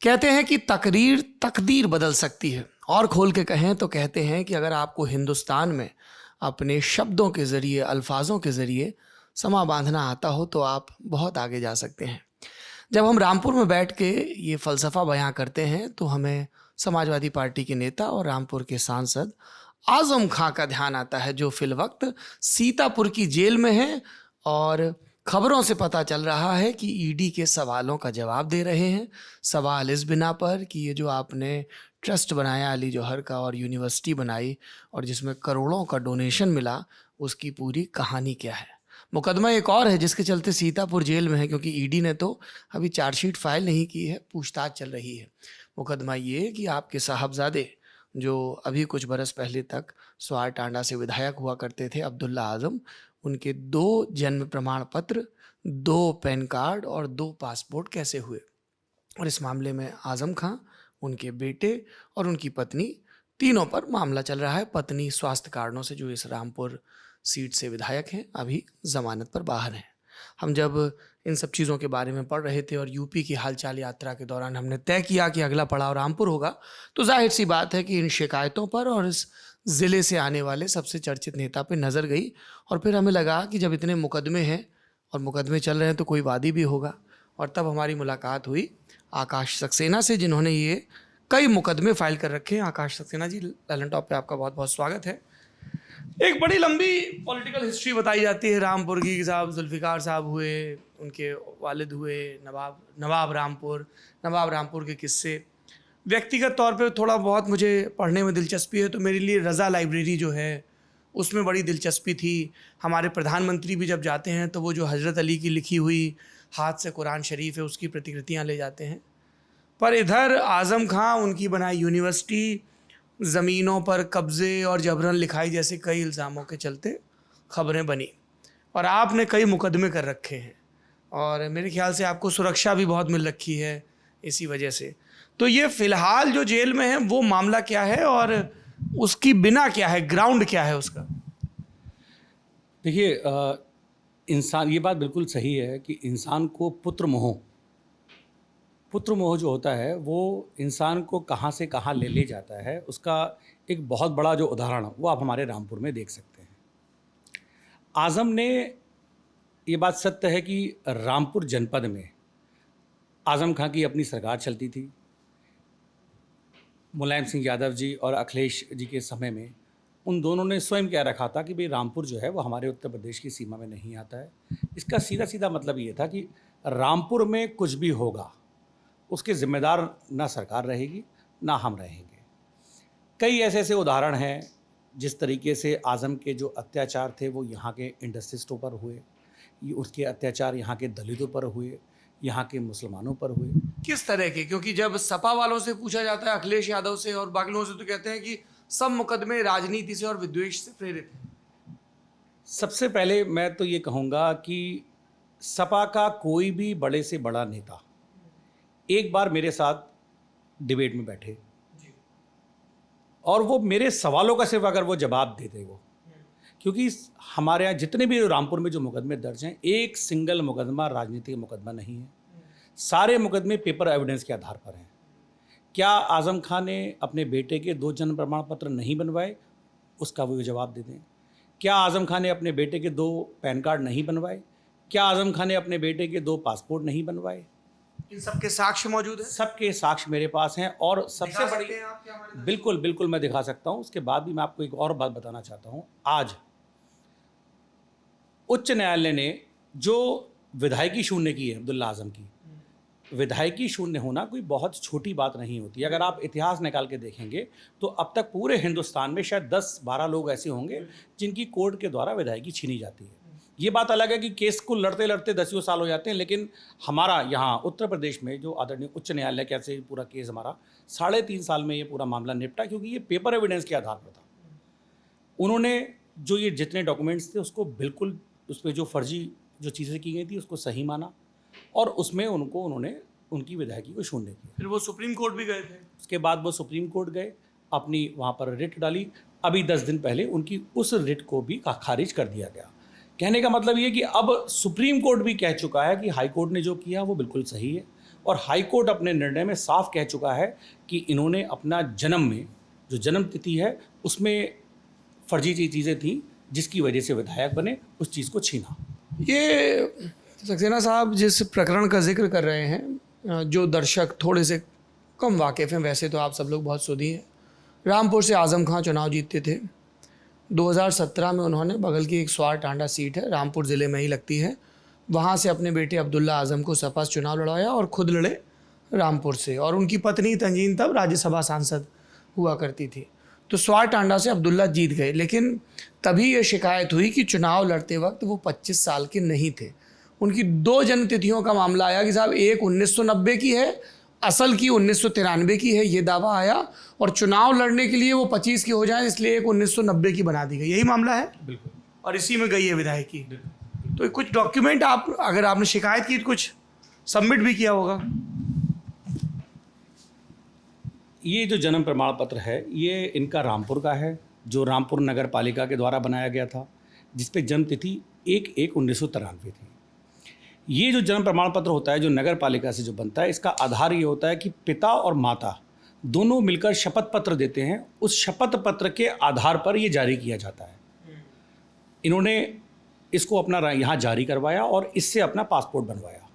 कहते हैं कि तकरीर तकदीर बदल सकती है। और खोल के कहें तो कहते हैं कि अगर आपको हिंदुस्तान में अपने शब्दों के ज़रिए, अल्फाजों के ज़रिए समा बांधना आता हो तो आप बहुत आगे जा सकते हैं। जब हम रामपुर में बैठ के ये फ़लसफ़ा बयां करते हैं तो हमें समाजवादी पार्टी के नेता और रामपुर के सांसद आज़म खां का ध्यान आता है, जो फिलवक्त सीतापुर की जेल में हैं और खबरों से पता चल रहा है कि ईडी के सवालों का जवाब दे रहे हैं। सवाल इस बिना पर कि ये जो आपने ट्रस्ट बनाया अली जौहर का और यूनिवर्सिटी बनाई और जिसमें करोड़ों का डोनेशन मिला, उसकी पूरी कहानी क्या है। मुकदमा एक और है जिसके चलते सीतापुर जेल में है, क्योंकि ईडी ने तो अभी चार्जशीट फाइल नहीं की है, पूछताछ चल रही है। मुकदमा ये कि आपके साहबजादे जो अभी कुछ बरस पहले तक स्वार टांडा से विधायक हुआ करते थे, अब्दुल्ला आजम, उनके 2 जन्म प्रमाण पत्र, 2 पैन कार्ड और 2 पासपोर्ट कैसे हुए। और इस मामले में आज़म खां, उनके बेटे और उनकी पत्नी, तीनों पर मामला चल रहा है। पत्नी स्वास्थ्य कारणों से, जो इस रामपुर सीट से विधायक हैं, अभी जमानत पर बाहर हैं। हम जब इन सब चीज़ों के बारे में पढ़ रहे थे और यूपी की हालचाल यात्रा के दौरान हमने तय किया कि अगला पड़ाव रामपुर होगा, तो जाहिर सी बात है कि इन शिकायतों पर और इस ज़िले से आने वाले सबसे चर्चित नेता पे नज़र गई। और फिर हमें लगा कि जब इतने मुकदमे हैं और मुकदमे चल रहे हैं तो कोई वादी भी होगा। और तब हमारी मुलाकात हुई आकाश सक्सेना से, जिन्होंने ये कई मुकदमे फाइल कर रखे हैं। आकाश सक्सेना जी, ललन टॉप पे आपका बहुत बहुत स्वागत है। एक बड़ी लंबी पॉलिटिकल हिस्ट्री बताई जाती है रामपुर की। साहब जुल्फ़िकार साहब हुए, उनके वालिद हुए नवाब रामपुर के किस्से। व्यक्तिगत तौर पे थोड़ा बहुत मुझे पढ़ने में दिलचस्पी है, तो मेरे लिए रज़ा लाइब्रेरी जो है उसमें बड़ी दिलचस्पी थी। हमारे प्रधानमंत्री भी जब जाते हैं तो वो जो हज़रत अली की लिखी हुई हाथ से कुरान शरीफ है, उसकी प्रतिकृतियाँ ले जाते हैं। पर इधर आज़म खां, उनकी बनाई यूनिवर्सिटी, ज़मीनों पर कब्ज़े और जबरन लिखाई जैसे कई इल्ज़ामों के चलते खबरें बनी। और आपने कई मुकदमे कर रखे हैं और मेरे ख्याल से आपको सुरक्षा भी बहुत मिल रखी है इसी वजह से। तो ये फ़िलहाल जो जेल में है वो मामला क्या है और उसकी बिना क्या है, ग्राउंड क्या है उसका? देखिए, इंसान, ये बात बिल्कुल सही है कि इंसान को पुत्र मोह जो होता है वो इंसान को कहाँ से कहाँ ले जाता है, उसका एक बहुत बड़ा जो उदाहरण है वो आप हमारे रामपुर में देख सकते हैं। आज़म ने, ये बात सत्य है कि रामपुर जनपद में आज़म खां की अपनी सरकार चलती थी। मुलायम सिंह यादव जी और अखिलेश जी के समय में उन दोनों ने स्वयं कह रखा था कि भाई रामपुर जो है वो हमारे उत्तर प्रदेश की सीमा में नहीं आता है। इसका सीधा सीधा मतलब ये था कि रामपुर में कुछ भी होगा उसके ज़िम्मेदार ना सरकार रहेगी ना हम रहेंगे। कई ऐसे ऐसे उदाहरण हैं जिस तरीके से आज़म के जो अत्याचार थे वो यहाँ के इंडस्ट्रिस्टों पर हुए, उसके अत्याचार यहाँ के दलितों पर हुए, यहाँ के मुसलमानों पर हुए। किस तरह के? क्योंकि जब सपा वालों से पूछा जाता है, अखिलेश यादव से और बाकी लोगों से, तो कहते हैं कि सब मुकदमे राजनीति से और विद्वेष से प्रेरित हैं। सबसे पहले मैं तो ये कहूँगा कि सपा का कोई भी बड़े से बड़ा नेता एक बार मेरे साथ डिबेट में बैठे और वो मेरे सवालों का सिर्फ अगर वो जवाब देते, वो, क्योंकि हमारे यहाँ जितने भी रामपुर में जो मुकदमे दर्ज हैं, एक सिंगल मुकदमा राजनीतिक मुकदमा नहीं है। सारे मुकदमे पेपर एविडेंस के आधार पर हैं। क्या आज़म खां ने अपने बेटे के 2 जन्म प्रमाण पत्र नहीं बनवाए, उसका वो जवाब दे दें। क्या आज़म खां ने अपने बेटे के 2 पैन कार्ड नहीं बनवाए? क्या आज़म खां ने अपने बेटे के 2 पासपोर्ट नहीं बनवाए? इन सबके साक्ष्य मौजूद हैं? सबके साक्ष्य मेरे पास हैं। और सबसे बड़ी, बिल्कुल मैं दिखा सकता हूं। उसके बाद भी मैं आपको एक और बात बताना चाहता हूं। आज उच्च न्यायालय ने जो विधायकी शून्य की है अब्दुल्ला आज़म की, विधायकी शून्य होना कोई बहुत छोटी बात नहीं होती। अगर आप इतिहास निकाल के देखेंगे तो अब तक पूरे हिंदुस्तान में शायद 10-12 लोग ऐसे होंगे जिनकी कोर्ट के द्वारा विधायकी छीनी जाती है। ये बात अलग है कि केस को लड़ते लड़ते 10 साल हो जाते हैं, लेकिन हमारा यहाँ उत्तर प्रदेश में जो आदरणीय उच्च न्यायालय कैसे पूरा केस हमारा 3.5 साल में ये पूरा मामला निपटा, क्योंकि ये पेपर एविडेंस के आधार पर था। उन्होंने जो ये जितने डॉक्यूमेंट्स थे उसको बिल्कुल, उस पर जो फर्जी जो चीज़ें की गई थी उसको सही माना और उसमें उन्होंने उनकी विधायकी को शून्य किया। फिर वो सुप्रीम कोर्ट भी गए थे। उसके बाद वो सुप्रीम कोर्ट गए, अपनी वहाँ पर रिट डाली। अभी 10 दिन पहले उनकी उस रिट को भी खारिज कर दिया गया। कहने का मतलब ये कि अब सुप्रीम कोर्ट भी कह चुका है कि हाई कोर्ट ने जो किया वो बिल्कुल सही है। और हाई कोर्ट अपने निर्णय में साफ कह चुका है कि इन्होंने अपना जन्म में जो जन्म तिथि है उसमें फर्जी चीज़ें थी जिसकी वजह से विधायक बने, उस चीज़ को छीना। ये सक्सेना साहब जिस प्रकरण का जिक्र कर रहे हैं, जो दर्शक थोड़े से कम वाकिफ़ हैं, वैसे तो आप सब लोग बहुत सुधी हैं, रामपुर से आज़म खां चुनाव जीतते थे। 2017 में उन्होंने बगल की एक स्वार टांडा सीट है, रामपुर ज़िले में ही लगती है, वहाँ से अपने बेटे अब्दुल्ला आज़म को सपा से चुनाव लड़वाया और खुद लड़े रामपुर से, और उनकी पत्नी तंजीन तब राज्यसभा सांसद हुआ करती थी। तो स्वार टांडा से अब्दुल्ला जीत गए, लेकिन तभी ये शिकायत हुई कि चुनाव लड़ते वक्त वो 25 साल के नहीं थे। उनकी 2 जन्म तिथियों का मामला आया कि साहब एक 1990 की है, असल की 1993 की है, ये दावा आया, और चुनाव लड़ने के लिए वो 25 की हो जाए इसलिए एक 1990 की बना दी गई। यही मामला है। बिल्कुल। और इसी में गई है विधायकी। तो कुछ डॉक्यूमेंट आप, अगर आपने शिकायत की, कुछ सबमिट भी किया होगा। ये जो जन्म प्रमाण पत्र है ये इनका रामपुर का है, जो रामपुर नगर पालिका के द्वारा बनाया गया था, जिसपे जन्म तिथि 1/1/1993 थी। ये जो जन्म प्रमाण पत्र होता है जो नगर पालिका से जो बनता है, इसका आधार ये होता है कि पिता और माता दोनों मिलकर शपथ पत्र देते हैं, उस शपथ पत्र के आधार पर ये जारी किया जाता है। इन्होंने इसको अपना यहाँ जारी करवाया और इससे अपना पासपोर्ट बनवाया।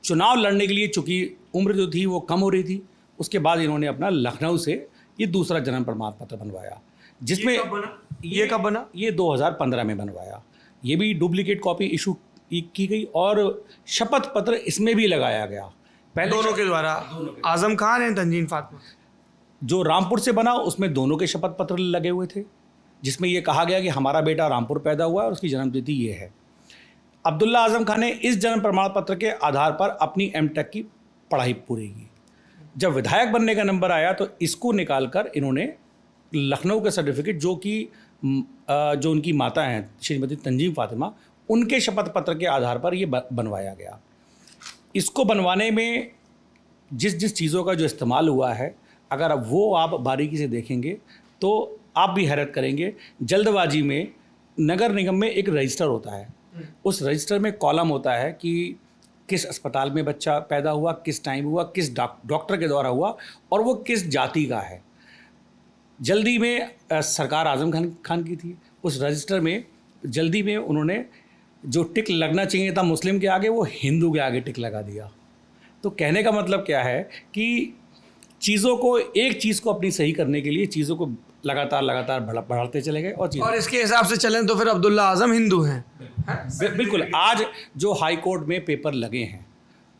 चुनाव लड़ने के लिए चूँकि उम्र जो थी वो कम हो रही थी, उसके बाद इन्होंने अपना लखनऊ से ये दूसरा जन्म प्रमाण पत्र बनवाया, जिसमें ये कब बना? ये 2015 में बनवाया। ये भी डुप्लीकेट कॉपी इशू की गई और शपथ पत्र इसमें भी लगाया गया। पहले दोनों के द्वारा, आजम खान एंड तंजीन फातिमा। जो रामपुर से बना उसमें दोनों के शपथ पत्र लगे हुए थे, जिसमें ये कहा गया कि हमारा बेटा रामपुर पैदा हुआ है और उसकी जन्मतिथि ये है। अब्दुल्ला आजम खान ने इस जन्म प्रमाण पत्र के आधार पर अपनी एमटेक की पढ़ाई पूरी की। जब विधायक बनने का नंबर आया तो इसको निकालकर इन्होंने लखनऊ का सर्टिफिकेट, जो उनकी माता हैं श्रीमती तंजीम फातिमा, उनके शपथ पत्र के आधार पर ये बनवाया गया। इसको बनवाने में जिस जिस चीज़ों का जो इस्तेमाल हुआ है, अगर वो आप बारीकी से देखेंगे तो आप भी हैरत करेंगे। जल्दबाजी में नगर निगम में एक रजिस्टर होता है, उस रजिस्टर में कॉलम होता है कि किस अस्पताल में बच्चा पैदा हुआ, किस टाइम हुआ, किस डॉक्टर के द्वारा हुआ और वो किस जाति का है। जल्दी में सरकार आजम खान की थी, उस रजिस्टर में जल्दी में उन्होंने जो टिक लगना चाहिए था मुस्लिम के आगे, वो हिंदू के आगे टिक लगा दिया। तो कहने का मतलब क्या है कि चीज़ों को, एक चीज़ को अपनी सही करने के लिए चीज़ों को लगातार बढ़ाते चले गए और इसके हिसाब से चलें तो फिर अब्दुल्ला आजम हिंदू हैं। बिल्कुल। आज जो हाई कोर्ट में पेपर लगे हैं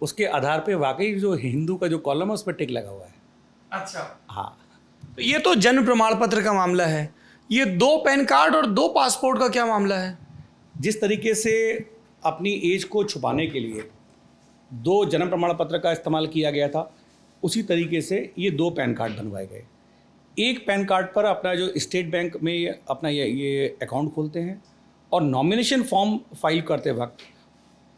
उसके आधार पे वाकई जो हिंदू का जो कॉलम है उस पर टिक लगा हुआ है। अच्छा, हाँ। तो ये तो जन्म प्रमाण पत्र का मामला है। ये 2 पैन कार्ड और 2 पासपोर्ट का क्या मामला है? जिस तरीके से अपनी एज को छुपाने के लिए 2 जन्म प्रमाण पत्र का इस्तेमाल किया गया था, उसी तरीके से ये 2 पैन कार्ड बनवाए गए। एक पैन कार्ड पर अपना जो स्टेट बैंक में अपना ये अकाउंट खोलते हैं और नॉमिनेशन फॉर्म फाइल करते वक्त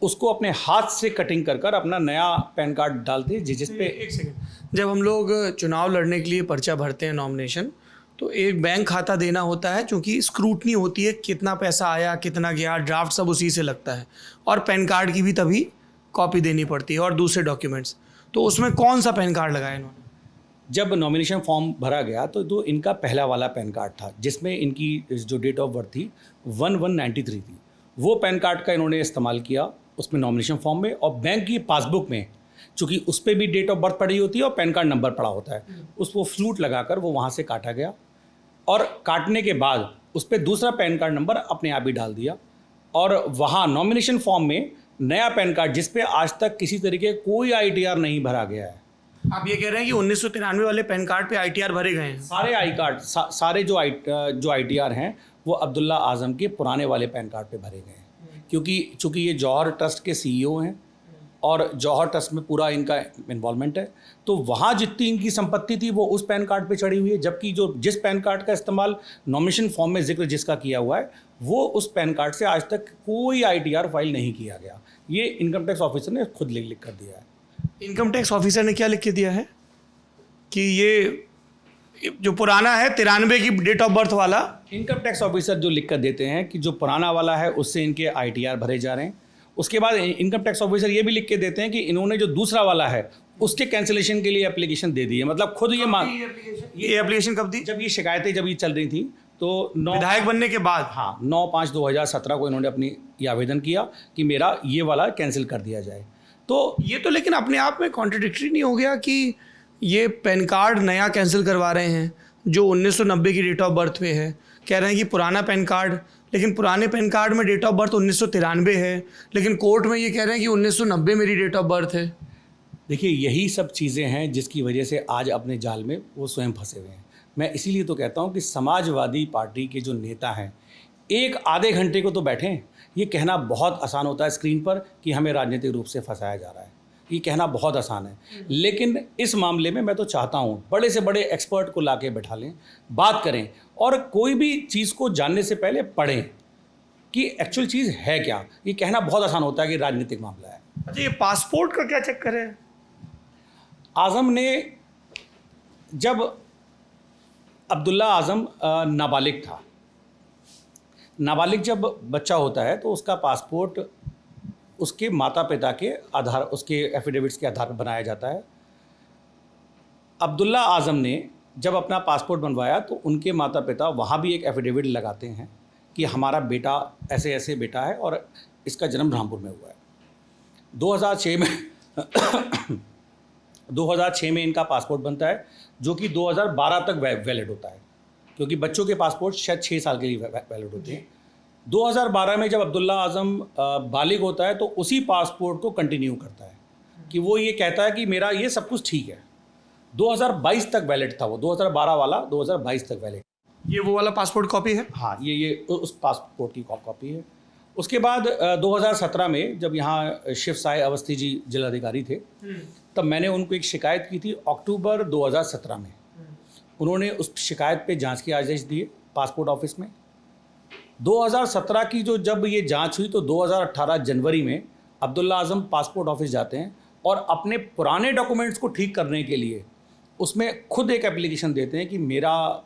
उसको अपने हाथ से कटिंग कर अपना नया पैन कार्ड डालते हैं, जिस पे एक सेकंड, जब हम लोग चुनाव लड़ने के लिए पर्चा भरते हैं नॉमिनेशन, तो एक बैंक खाता देना होता है, क्योंकि स्क्रूटनी होती है कितना पैसा आया, कितना गया, ड्राफ्ट सब उसी से लगता है, और पैन कार्ड की भी तभी कॉपी देनी पड़ती है और दूसरे डॉक्यूमेंट्स। तो उसमें कौन सा पैन कार्ड लगाया इन्होंने? जब नॉमिनेशन फॉर्म भरा गया तो इनका पहला वाला पैन कार्ड था, जिसमें इनकी जो डेट ऑफ बर्थ थी 1193 थी। वो पैन कार्ड का इन्होंने इस्तेमाल किया उसमें नॉमिनेशन फॉर्म में, और बैंक की पासबुक में चूँकि उस पर भी डेट ऑफ बर्थ पड़ी होती है और पैन कार्ड नंबर पड़ा होता है, उसको फ्लूट लगाकर वो वहाँ से काटा गया, और काटने के बाद उस पर दूसरा पैन कार्ड नंबर अपने आप ही डाल दिया, और वहाँ नॉमिनेशन फॉर्म में नया पैन कार्ड, जिस पे आज तक किसी तरीके कोई ITR नहीं भरा गया है। आप ये कह रहे हैं कि 1993 वाले पैन कार्ड पे ITR भरे गए हैं? सारे आई कार्ड, सारे जो ITR हैं वो अब्दुल्ला आजम के पुराने वाले पैन कार्ड पे भरे गए हैं, क्योंकि चूँकि ये जौहर ट्रस्ट के CEO हैं और जौहर ट्रस्ट में पूरा इनका इन्वॉल्वमेंट है, तो वहाँ जितनी इनकी संपत्ति थी वो उस पैन कार्ड पे चढ़ी हुई है, जबकि जो जिस पैन कार्ड का इस्तेमाल नॉमिनेशन फॉर्म में जिक्र जिसका किया हुआ है, वो उस पैन कार्ड से आज तक कोई ITR फाइल नहीं किया गया। ये इनकम टैक्स ऑफिसर ने खुद लिख कर दिया है। इनकम टैक्स ऑफिसर ने क्या लिख के दिया है? कि ये जो पुराना है 93 की डेट ऑफ बर्थ वाला, इनकम टैक्स ऑफिसर जो लिख कर देते हैं कि जो पुराना वाला है उससे इनके ITR भरे जा रहे हैं, उसके बाद इनकम टैक्स ऑफिसर ये भी लिख के देते हैं कि इन्होंने जो दूसरा वाला है उसके कैंसिलेशन के लिए एप्लीकेशन दे दी है। मतलब खुद ये एप्लीकेशन कब दी? जब ये शिकायतें जब ये चल रही थी तो विधायक बनने के बाद। हाँ, 9/5/2017 को इन्होंने अपनी ये आवेदन किया कि मेरा ये वाला कैंसिल कर दिया जाए। तो ये तो लेकिन अपने आप में कॉन्ट्रडिक्टरी नहीं हो गया कि ये पैन कार्ड नया कैंसिल करवा रहे हैं जो 1990 की डेट ऑफ बर्थ पे है, कह रहे हैं कि पुराना पैन कार्ड, लेकिन पुराने पैन कार्ड में डेट ऑफ बर्थ 1993 है, लेकिन कोर्ट में ये कह रहे हैं कि 1990 मेरी डेट ऑफ बर्थ है। देखिए, यही सब चीज़ें हैं जिसकी वजह से आज अपने जाल में वो स्वयं फंसे हुए हैं। मैं इसीलिए तो कहता हूँ कि समाजवादी पार्टी के जो नेता हैं, एक आधे घंटे को तो बैठें। ये कहना बहुत आसान होता है स्क्रीन पर कि हमें राजनीतिक रूप से फंसाया जा रहा है, ये कहना बहुत आसान है। लेकिन इस मामले में मैं तो चाहता हूँ बड़े से बड़े एक्सपर्ट को लाके बैठा लें, बात करें, और कोई भी चीज़ को जानने से पहले पढ़ें कि एक्चुअल चीज़ है क्या। ये कहना बहुत आसान होता है कि राजनीतिक मामला है। अच्छा, ये पासपोर्ट का क्या चक्कर है? आज़म ने, जब अब्दुल्ला आज़म नाबालिग था, नाबालिग जब बच्चा होता है तो उसका पासपोर्ट उसके माता पिता के आधार, उसके एफिडेविट्स के आधार पर बनाया जाता है। अब्दुल्ला आज़म ने जब अपना पासपोर्ट बनवाया तो उनके माता पिता वहाँ भी एक एफिडेविट लगाते हैं कि हमारा बेटा ऐसे ऐसे बेटा है और इसका जन्म रामपुर में हुआ है। 2006 में इनका पासपोर्ट बनता है, जो कि 2012 तक वैलिड होता है, क्योंकि बच्चों के पासपोर्ट शायद 6 साल के लिए वैलिड होते हैं। 2012 में जब अब्दुल्ला आज़म बालिग होता है तो उसी पासपोर्ट को कंटिन्यू करता है कि वो ये कहता है कि मेरा ये सब कुछ ठीक है। 2022 तक वैलिड था वो, 2012 वाला 2022 तक वैलिड। ये वो वाला पासपोर्ट कॉपी है? हाँ, ये उस पासपोर्ट की कॉपी है। उसके बाद 2017 में जब यहाँ शिव साई अवस्थी जी जिलाधिकारी थे, तब मैंने उनको एक शिकायत की थी अक्टूबर 2017 में। उन्होंने उस शिकायत पे जांच के आदेश दिए पासपोर्ट ऑफिस में। 2017 की जब ये जांच हुई तो 2018 जनवरी में अब्दुल्ला आज़म पासपोर्ट ऑफिस जाते हैं और अपने पुराने डॉक्यूमेंट्स को ठीक करने के लिए उसमें खुद एक एप्लीकेशन देते हैं कि मेरा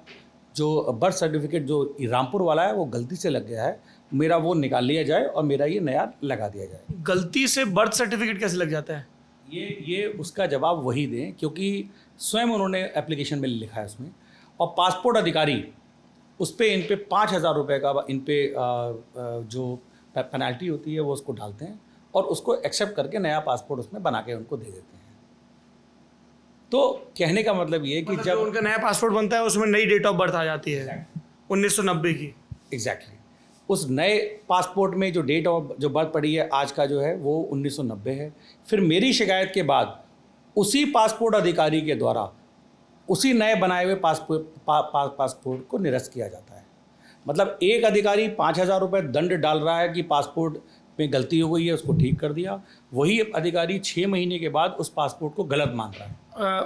जो बर्थ सर्टिफिकेट जो रामपुर वाला है वो गलती से लग गया है, मेरा वो निकाल लिया जाए और मेरा ये नया लगा दिया जाए। गलती से बर्थ सर्टिफिकेट कैसे लग जाता है? ये उसका जवाब वही दें, क्योंकि स्वयं उन्होंने एप्लीकेशन में लिखा है उसमें, और पासपोर्ट अधिकारी उस पर इन पे 5,000 रुपये का इन पे जो पेनल्टी होती है वो उसको डालते हैं और उसको एक्सेप्ट करके नया पासपोर्ट उसमें बना के उनको दे देते हैं। तो कहने का मतलब ये है कि जब उनका नया पासपोर्ट बनता है उसमें नई डेट ऑफ बर्थ आ जाती है 1990 की। एग्जैक्टली उस नए पासपोर्ट में जो डेट ऑफ जो बर्थ पड़ी है आज का जो है वो 1990 है। फिर मेरी शिकायत के बाद उसी पासपोर्ट अधिकारी के द्वारा उसी नए बनाए हुए पासपोर्ट को निरस्त किया जाता है। मतलब एक अधिकारी 5,000 रुपये दंड डाल रहा है कि पासपोर्ट में गलती हो गई है, उसको ठीक कर दिया, वही अधिकारी 6 महीने के बाद उस पासपोर्ट को गलत मान रहा है।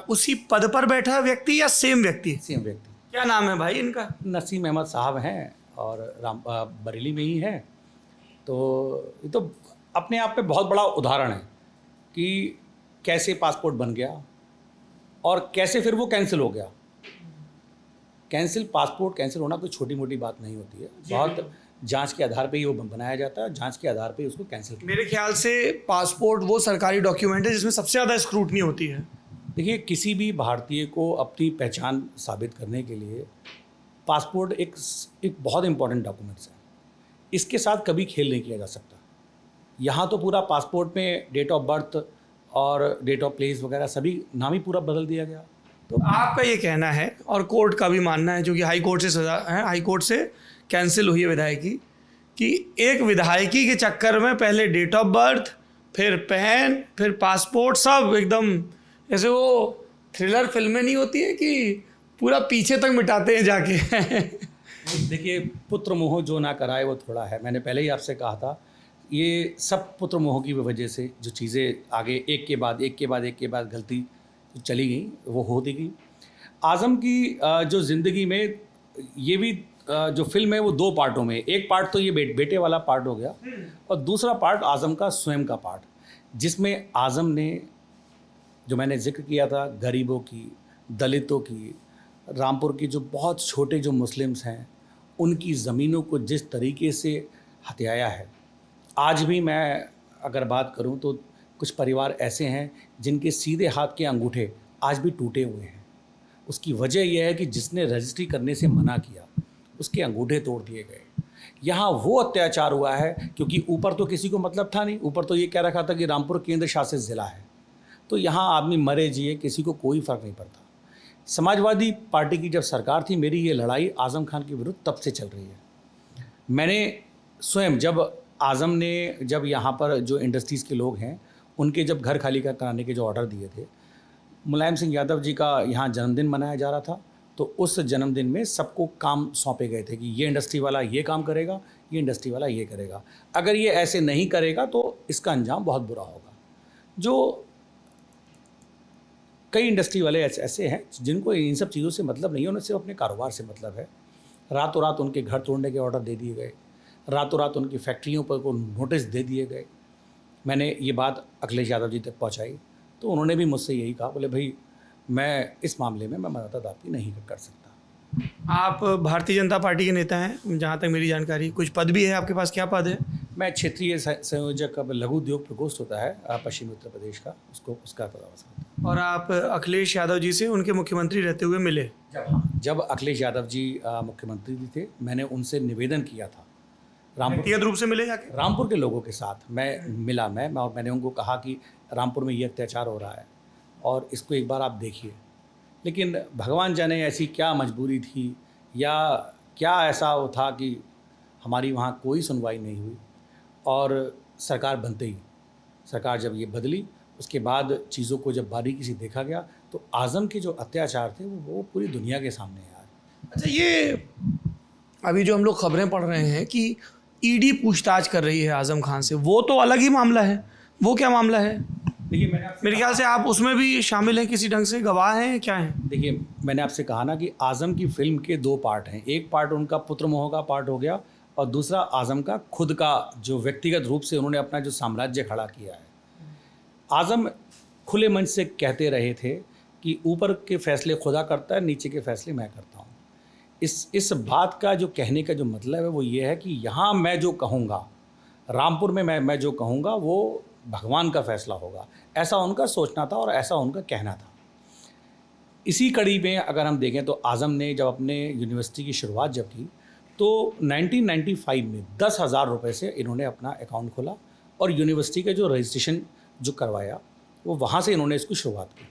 उसी पद पर बैठा व्यक्ति या सेम व्यक्ति? सेम व्यक्ति। क्या नाम है भाई इनका? नसीम अहमद साहब हैं और बरेली में ही है। तो ये तो अपने आप में बहुत बड़ा उदाहरण है कि कैसे पासपोर्ट बन गया और कैसे फिर वो कैंसिल हो गया। पासपोर्ट कैंसिल होना कोई छोटी मोटी बात नहीं होती है, बहुत जांच के आधार पे ही वो बनाया जाता है, जांच के आधार पे ही उसको कैंसिल किया। मेरे ख्याल से पासपोर्ट वो सरकारी डॉक्यूमेंट है जिसमें सबसे ज़्यादा स्क्रूटनी होती है। देखिए, किसी भी भारतीय को अपनी पहचान साबित करने के लिए पासपोर्ट एक बहुत इंपॉर्टेंट डॉक्यूमेंट्स है। इसके साथ कभी खेल नहीं किया जा सकता। यहाँ तो पूरा पासपोर्ट में डेट ऑफ बर्थ और डेट ऑफ प्लेस वगैरह सभी नाम ही पूरा बदल दिया गया। तो आपका ये कहना है और कोर्ट का भी मानना है, जो कि हाई कोर्ट से सजा है, हाई कोर्ट से कैंसिल हुई है विधायकी, कि एक विधायकी के चक्कर में पहले डेट ऑफ बर्थ, फिर पैन, फिर पासपोर्ट, सब एकदम जैसे वो थ्रिलर फिल्में नहीं होती है कि पूरा पीछे तक मिटाते हैं जाके। देखिए, पुत्र मोह जो ना कराए वो थोड़ा है। मैंने पहले ही आपसे कहा था, ये सब पुत्र मोह की वजह से जो चीज़ें आगे एक के बाद गलती चली गई वो होती गई। आज़म की जो ज़िंदगी में ये भी जो फिल्म है वो 2 पार्टों में, एक पार्ट तो ये बेटे वाला पार्ट हो गया और दूसरा पार्ट आज़म का स्वयं का पार्ट, जिसमें आज़म ने, जो मैंने जिक्र किया था, गरीबों की, दलितों की, रामपुर की जो बहुत छोटे जो मुस्लिम्स हैं उनकी ज़मीनों को जिस तरीके से हत्याया है। आज भी मैं अगर बात करूं तो कुछ परिवार ऐसे हैं जिनके सीधे हाथ के अंगूठे आज भी टूटे हुए हैं। उसकी वजह यह है कि जिसने रजिस्ट्री करने से मना किया उसके अंगूठे तोड़ दिए गए। यहाँ वो अत्याचार हुआ है क्योंकि ऊपर तो किसी को मतलब था नहीं, ऊपर तो ये कह रखा था कि रामपुर केंद्र शासित ज़िला है, तो यहाँ आदमी मरे जिए किसी को कोई फ़र्क नहीं पड़ता। समाजवादी पार्टी की जब सरकार थी, मेरी ये लड़ाई आज़म खान के विरुद्ध तब से चल रही है। मैंने स्वयं जब यहाँ पर जो इंडस्ट्रीज़ के लोग हैं उनके जब घर खाली कराने के जो ऑर्डर दिए थे, मुलायम सिंह यादव जी का यहाँ जन्मदिन मनाया जा रहा था, तो उस जन्मदिन में सबको काम सौंपे गए थे कि ये इंडस्ट्री वाला ये काम करेगा, ये इंडस्ट्री वाला ये करेगा, अगर ये ऐसे नहीं करेगा तो इसका अंजाम बहुत बुरा होगा। जो कई इंडस्ट्री वाले ऐसे हैं जिनको इन सब चीज़ों से मतलब नहीं है, उन्हें सिर्फ अपने कारोबार से मतलब है। रातों रात उनके घर तोड़ने के ऑर्डर दे दिए गए, रातों रात उनकी फैक्ट्रियों पर को नोटिस दे दिए गए। मैंने ये बात अखिलेश यादव जी तक पहुंचाई तो उन्होंने भी मुझसे यही कहा, बोले भाई मैं इस मामले में मैं मदद आपकी नहीं कर सकता। आप भारतीय जनता पार्टी के नेता हैं, जहाँ तक मेरी जानकारी, कुछ पद भी है आपके पास, क्या पद है? मैं क्षेत्रीय संयोजक लघु उद्योग प्रकोष्ठ होता है पश्चिमी उत्तर प्रदेश का, उसका पदावसान। और आप अखिलेश यादव जी से उनके मुख्यमंत्री रहते हुए मिले? जब अखिलेश यादव जी मुख्यमंत्री थे, मैंने उनसे निवेदन किया था, व्यक्तिगत रूप से मिले जाके? रामपुर के लोगों के साथ मैं मिला और मैंने उनको कहा कि रामपुर में ये अत्याचार हो रहा है और इसको एक बार आप देखिए। लेकिन भगवान जाने ऐसी क्या मजबूरी थी या क्या ऐसा वो था कि हमारी वहाँ कोई सुनवाई नहीं हुई और सरकार बनते ही, सरकार जब ये बदली उसके बाद चीज़ों को जब बारीकी से देखा गया तो आज़म के जो अत्याचार थे वो पूरी दुनिया के सामने यार। अच्छा, ये अभी जो हम लोग खबरें पढ़ रहे हैं कि ईडी पूछताछ कर रही है आज़म खान से, वो तो अलग ही मामला है। वो क्या मामला है? देखिए, मेरे ख्याल से आप उसमें भी शामिल हैं, किसी ढंग से गवाह हैं, क्या हैं? देखिए, मैंने आपसे कहा ना कि आज़म की फिल्म के 2 पार्ट हैं। एक पार्ट उनका पुत्र मोह का पार्ट हो गया और दूसरा आज़म का खुद का जो व्यक्तिगत रूप से उन्होंने अपना जो साम्राज्य खड़ा किया है। आज़म खुले मंच से कहते रहे थे कि ऊपर के फैसले खुदा करता है, नीचे के फैसले मैं करता हूँ। इस बात का जो कहने का जो मतलब है वो ये है कि यहाँ मैं जो कहूँगा, रामपुर में मैं जो कहूँगा वो भगवान का फैसला होगा, ऐसा उनका सोचना था और ऐसा उनका कहना था। इसी कड़ी में अगर हम देखें तो आज़म ने जब अपने यूनिवर्सिटी की शुरुआत जब की तो 1995 में 10,000 रुपये से इन्होंने अपना अकाउंट खोला और यूनिवर्सिटी का जो रजिस्ट्रेशन जो करवाया वो वहाँ से इन्होंने इसकी शुरुआत की।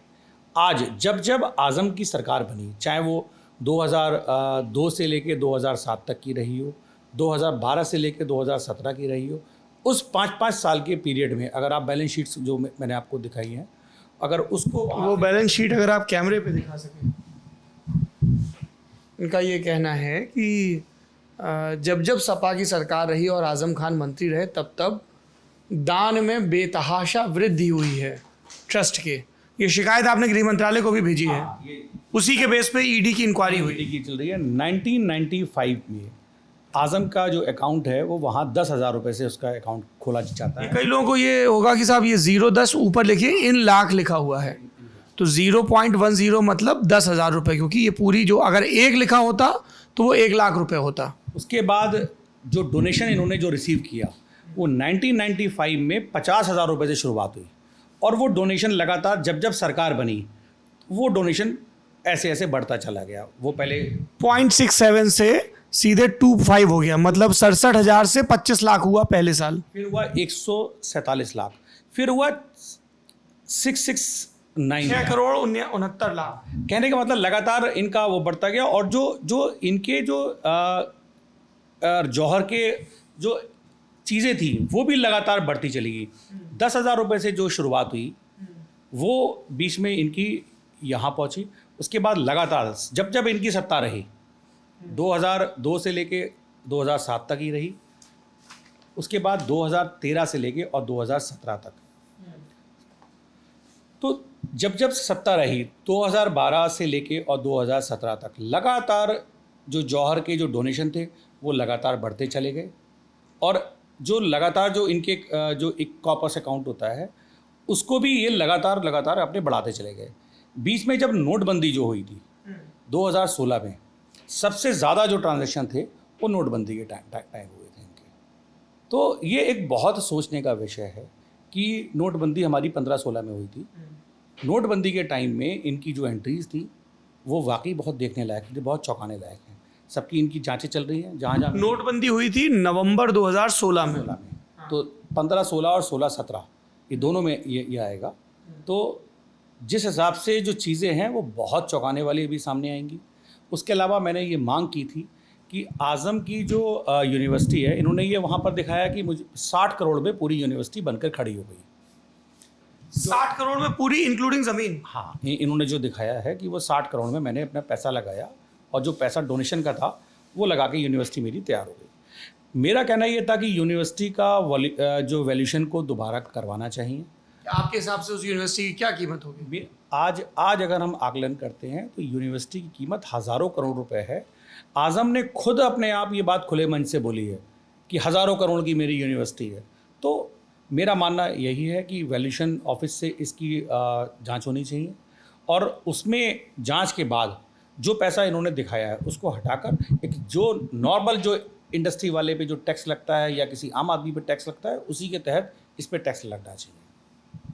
आज जब आज़म की सरकार बनी, चाहे वो 2002 से लेके 2007 तक की रही हो, 2012 से लेके 2017 की रही हो, उस 5-5 साल के पीरियड में अगर आप बैलेंस शीट्स जो मैंने आपको दिखाई हैं, अगर उसको वो बैलेंस शीट अगर आप कैमरे पे दिखा सकें। इनका ये कहना है कि जब सपा की सरकार रही और आज़म खान मंत्री रहे तब दान में बेतहाशा वृद्धि हुई है ट्रस्ट के। ये शिकायत आपने गृह मंत्रालय को भी भेजी है। उसी के बेस पे ईडी की इंक्वायरी हुई की चल रही है। 1995 में आज़म का जो अकाउंट है वो वहाँ 10,000 रुपये से उसका अकाउंट खोला जाता है। कई लोगों को ये होगा कि साहब ये 010 ऊपर लिखिए, इन लाख लिखा हुआ है, तो 0.10 मतलब 10,000 रुपये, क्योंकि ये पूरी जो अगर 1 लिखा होता तो वो 1 लाख रुपये होता। उसके बाद जो डोनेशन इन्होंने जो रिसीव किया वो 1995 में 50,000 रुपये से शुरुआत हुई और वो डोनेशन लगातार जब सरकार बनी वो डोनेशन ऐसे ऐसे बढ़ता चला गया। वो पहले 0.67 से सीधे 2.5 हो गया, मतलब 67,000 से 25 लाख हुआ पहले साल, फिर हुआ 147 लाख, फिर हुआ 669 6 करोड़ 69 लाख। कहने का मतलब लगातार इनका वो बढ़ता गया और जो इनके जो जौहर के जो चीज़ें थी वो भी लगातार बढ़ती चली गई। 10,000 रुपये से जो शुरुआत हुई वो बीच में इनकी यहाँ पहुँची। उसके बाद लगातार जब इनकी सत्ता रही 2002 से लेके 2007 तक ही रही, उसके बाद 2013 से लेके और 2017 तक, तो जब सत्ता रही 2012 से लेके और 2017 तक लगातार जो जौहर के जो डोनेशन थे वो लगातार बढ़ते चले गए और जो लगातार जो इनके जो एक कॉर्पस अकाउंट होता है उसको भी ये लगातार अपने बढ़ाते चले गए। बीच में जब नोटबंदी जो हुई थी 2016 में सबसे ज़्यादा जो ट्रांजैक्शन थे वो नोटबंदी के टाइम हुए थे इनके। तो ये एक बहुत सोचने का विषय है कि नोटबंदी हमारी 15-16 में हुई थी। नोटबंदी के टाइम में इनकी जो एंट्रीज थी वो वाकई बहुत देखने लायक थी, बहुत चौंकाने लायक हैं। सबकी इनकी जांचें चल रही हैं जहाँ जहाँ नोटबंदी हुई थी नवंबर 2016 में। 16 में, तो 15-16 और 16-17 ये दोनों में ये आएगा। तो जिस हिसाब से जो चीज़ें हैं वो बहुत चौंकाने वाली अभी सामने आएंगी। उसके अलावा मैंने ये मांग की थी कि आज़म की जो यूनिवर्सिटी है, इन्होंने ये वहाँ पर दिखाया कि मुझे 60 करोड़ में पूरी यूनिवर्सिटी बनकर खड़ी हो गई। 60 करोड़ में पूरी इंक्लूडिंग ज़मीन? हाँ, इन्होंने जो दिखाया है कि वो 60 करोड़ में मैंने अपना पैसा लगाया और जो पैसा डोनेशन का था वो लगा के यूनिवर्सिटी मेरी तैयार हो गई। मेरा कहना ये था कि यूनिवर्सिटी का जो वैल्यूशन को दोबारा करवाना चाहिए। आपके हिसाब से उस यूनिवर्सिटी की क्या कीमत होगी? आज अगर हम आकलन करते हैं तो यूनिवर्सिटी की कीमत हज़ारों करोड़ रुपए है। आज़म ने खुद अपने आप ये बात खुले मन से बोली है कि हज़ारों करोड़ की मेरी यूनिवर्सिटी है। तो मेरा मानना यही है कि वैल्यूशन ऑफिस से इसकी जांच होनी चाहिए और उसमें जांच के बाद जो पैसा इन्होंने दिखाया है उसको हटाकर एक जो नॉर्मल जो इंडस्ट्री वाले पे जो टैक्स लगता है या किसी आम आदमी पे टैक्स लगता है उसी के तहत इस पे टैक्स लगना चाहिए।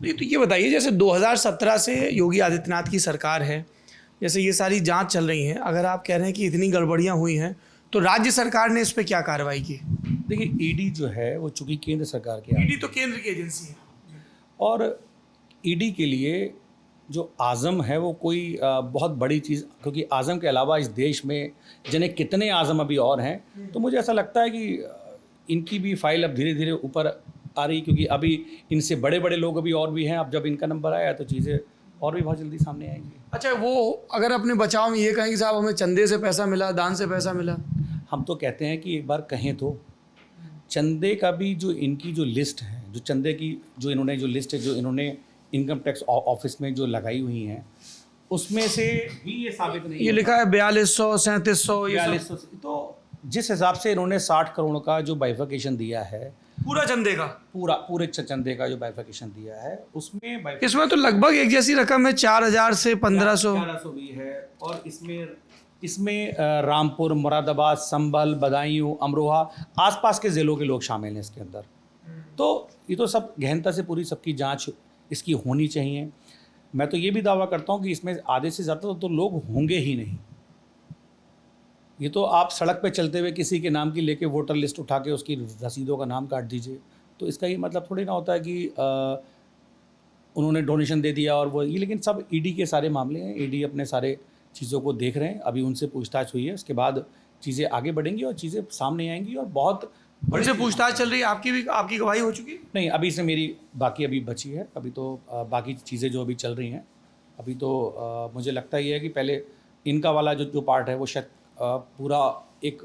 नहीं तो ये बताइए, जैसे 2017 से योगी आदित्यनाथ की सरकार है, जैसे ये सारी जांच चल रही है, अगर आप कह रहे हैं कि इतनी गड़बड़ियां हुई हैं तो राज्य सरकार ने इस पे क्या कार्रवाई की? देखिए, ईडी जो है वो चूंकि केंद्र सरकार की ईडी तो केंद्र की एजेंसी है और ईडी के लिए जो आज़म है वो कोई बहुत बड़ी चीज़, क्योंकि आज़म के अलावा इस देश में जने कितने आज़म अभी और हैं, तो मुझे ऐसा लगता है कि इनकी भी फाइल अब धीरे धीरे ऊपर आ रही, क्योंकि अभी इनसे बड़े बड़े लोग अभी और भी हैं। अब जब इनका नंबर आया तो चीज़ें और भी बहुत जल्दी सामने आएंगी। अच्छा, वो अगर अपने बचाव में ये कहें कि साहब हमें चंदे से पैसा मिला, दान से पैसा मिला, हम तो कहते हैं कि एक बार कहें तो चंदे का भी जो इनकी जो लिस्ट है, जो चंदे की जो इन्होंने जो लिस्ट है जो इन्होंने इनकम टैक्स ऑफिस में जो लगाई हुई हैं उसमें से भी ये साबित नहीं, ये लिखा है 4200 3700 4200। तो जिस हिसाब से इन्होंने 60 करोड़ का जो बाइफिकेशन दिया है, पूरा चंदे का, पूरे चंदे का जो बाइफिकेशन दिया है उसमें इसमें तो लगभग एक जैसी रकम है, 4000 से 1500 भी है। और इसमें रामपुर, मुरादाबाद, संभल, बदायूं, अमरोहा आसपास के ज़िलों के लोग शामिल हैं इसके अंदर। तो ये तो सब गहनता से पूरी सबकी जांच इसकी होनी चाहिए। मैं तो ये भी दावा करता हूँ कि इसमें आधे से ज़्यादा तो लोग होंगे ही नहीं। ये तो आप सड़क पे चलते हुए किसी के नाम की लेके वोटर लिस्ट उठा के उसकी रसीदों का नाम काट दीजिए, तो इसका ये मतलब थोड़ी ना होता है कि उन्होंने डोनेशन दे दिया और वो ये। लेकिन सब ईडी के सारे मामले हैं, ईडी अपने सारे चीज़ों को देख रहे हैं। अभी उनसे पूछताछ हुई है, उसके बाद चीज़ें आगे बढ़ेंगी और चीज़ें सामने आएंगी और बहुत बड़ी से पूछताछ चल रही है। आपकी गवाही हो चुकी? नहीं, अभी से मेरी बाकी अभी बची है। अभी तो बाकी चीज़ें जो अभी चल रही हैं, अभी तो मुझे लगता ही है कि पहले इनका वाला जो पार्ट है वो शायद पूरा एक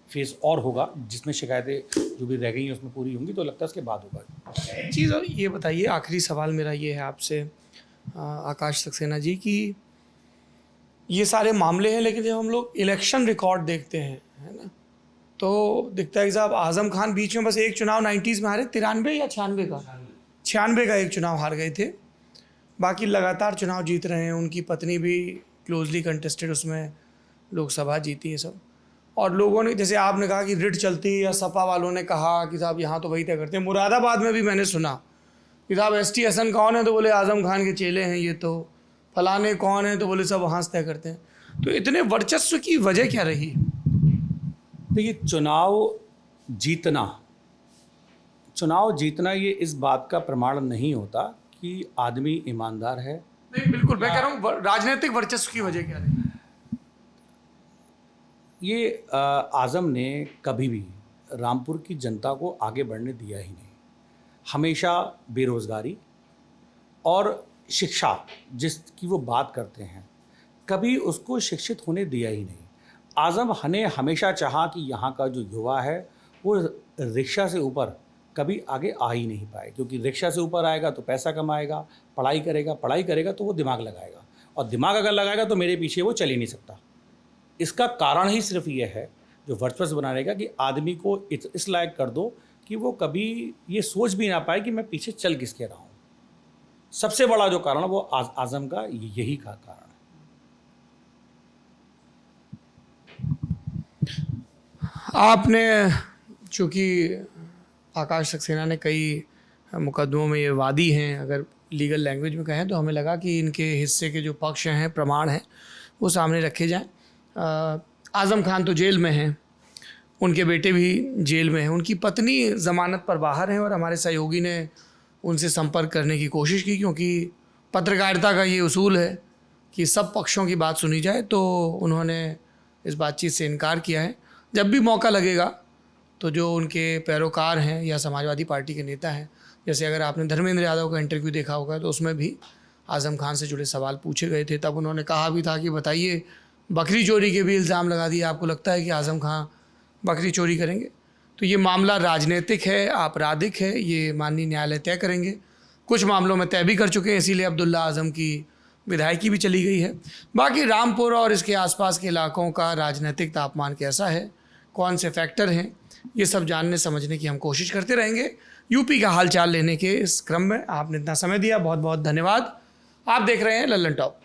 फेज़ और होगा जिसमें शिकायतें जो भी रह गई हैं उसमें पूरी होंगी, तो लगता है उसके बाद होगा। एक चीज़ और ये बताइए, आखिरी सवाल मेरा ये है आपसे आकाश सक्सेना जी, कि ये सारे मामले हैं, लेकिन जब हम लोग इलेक्शन रिकॉर्ड देखते हैं, है ना, तो दिखता है कि साहब आज़म खान बीच में बस एक चुनाव 90s में हारे, 93 या 96 का एक चुनाव हार गए थे, बाकी लगातार चुनाव जीत रहे हैं। उनकी पत्नी भी क्लोजली कंटेस्टेड उसमें लोकसभा जीती है सब। और लोगों ने, जैसे आपने कहा कि रिट चलती, या सपा वालों ने कहा कि साहब यहाँ तो वही तय करते हैं। मुरादाबाद में भी मैंने सुना कि साहब ST हसन कौन है, तो बोले आज़म खान के चेले हैं ये, तो फलाने कौन है, तो बोले सब वहाँ से तय करते हैं। तो इतने वर्चस्व की वजह क्या रही? देखिए, चुनाव जीतना ये इस बात का प्रमाण नहीं होता कि आदमी ईमानदार है। नहीं, बिल्कुल मैं कह रहा हूँ राजनीतिक वर्चस्व की वजह क्या रही? ये आज़म ने कभी भी रामपुर की जनता को आगे बढ़ने दिया ही नहीं। हमेशा बेरोज़गारी और शिक्षा जिसकी वो बात करते हैं, कभी उसको शिक्षित होने दिया ही नहीं। आज़म ने हमेशा चाहा कि यहाँ का जो युवा है वो रिक्शा से ऊपर कभी आगे आ ही नहीं पाए, क्योंकि रिक्शा से ऊपर आएगा तो पैसा कमाएगा, पढ़ाई करेगा तो वो दिमाग लगाएगा, और दिमाग अगर लगाएगा तो मेरे पीछे वो चल ही नहीं सकता। इसका कारण ही सिर्फ ये है, जो वर्चस्व बनाने का, कि आदमी को इस लायक कर दो कि वो कभी ये सोच भी ना पाए कि मैं पीछे चल किसके रहा हूँ। सबसे बड़ा जो कारण है वो आज़म का यही का कारण है। आपने, चूँकि आकाश सक्सेना ने कई मुकदमों में ये वादी हैं, अगर लीगल लैंग्वेज में कहें तो हमें लगा कि इनके हिस्से के जो पक्ष हैं, प्रमाण हैं, वो सामने रखे जाएं। आज़म खान तो जेल में हैं, उनके बेटे भी जेल में हैं, उनकी पत्नी ज़मानत पर बाहर हैं और हमारे सहयोगी ने उनसे संपर्क करने की कोशिश की, क्योंकि पत्रकारिता का ये उसूल है कि सब पक्षों की बात सुनी जाए, तो उन्होंने इस बातचीत से इनकार किया है। जब भी मौका लगेगा तो जो उनके पैरोकार हैं या समाजवादी पार्टी के नेता हैं, जैसे अगर आपने धर्मेंद्र यादव का इंटरव्यू देखा होगा तो उसमें भी आज़म खान से जुड़े सवाल पूछे गए थे। तब उन्होंने कहा भी था कि बताइए, बकरी चोरी के भी इल्ज़ाम लगा दिए, आपको लगता है कि आज़म खान बकरी चोरी करेंगे? तो ये मामला राजनीतिक है, आपराधिक है, ये माननीय न्यायालय तय करेंगे। कुछ मामलों में तय भी कर चुके हैं, इसीलिए अब्दुल्ला आज़म की विधायकी भी चली गई है। बाकी रामपुर और इसके आसपास के इलाकों का राजनीतिक तापमान कैसा है, कौन से फैक्टर हैं, ये सब जानने समझने की हम कोशिश करते रहेंगे। यूपी का हालचाल लेने के इस क्रम में आपने इतना समय दिया, बहुत बहुत धन्यवाद। आप देख रहे हैं लल्लन टॉप।